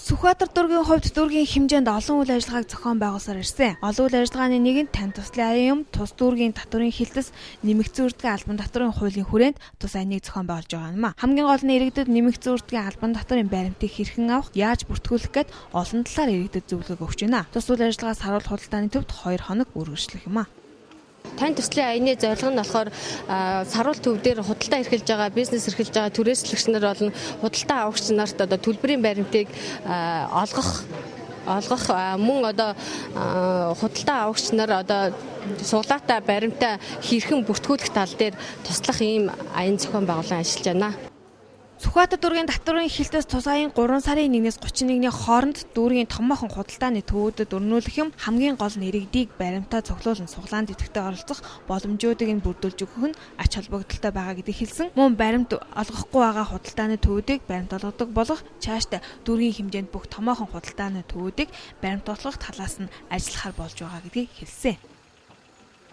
Сүхбаатар дүүргийн хувьд дүүргийн хэмжээнд олон үйл ажиллагааг зохион байгуулсаар ирсэн. Олон үйл ажиллагааны нэг нь тань туслын аян юм, тус дүүргийн татврын хилтэс, нэмэгдсэн үрдгийн албан татврын хуулийн хүрээнд тус аянийг зохион байгуулж байгаа юм а. Хамгийн гол нь иргэдэд нэмэгдсэн үрдгийн албан татврын баримтыг хэрхэн авах, яаж бүртгүүлэх гэд олон талаар иргэдэд зөвлөгөө өгч байна. Тус үйл ажиллагаас харуулах худалдааны төвд 2 хоног үргэлжлэх юм а. Тань туслын аяны зорилго нь болохоор саруул төв дээр худалдаа эрхэлж байгаа, бизнес эрхэлж байгаа түрээслэгч нар болон худалдаа авагч нарт одоо төлбөрийн баримтыг олгох мөн одоо худалдаа авагч нар одоо суглаатай баримтаа хэрхэн бүртгүүлэх тал дээр туслах ийм аян зохион байгуулан ажиллаж байна. Сүхбаатар дүүргийн татврын хилтэс тус аян 3 сарын 1-ээс 31-ний хооронд дүүргийн томоохон худалдааны төвүүдэд өрнүүлэх юм. Хамгийн гол нь иргэдийг баримтаа цуглуулан суглаан дэвтэгтээ оролцох боломжуудыг нь бүрдүүлж өгөх нь ач холбогдолтой байгаа гэдгийг хэлсэн. Мөн баримт олгохгүй байгаа худалдааны төвүүдийг баримт олгодог болох цаашдаа дүүргийн хэмжээнд бүх томоохон худалдааны төвүүдийг баримт олгох талаас нь ажиллахаар болж байгаа гэдгийг хэлсэн.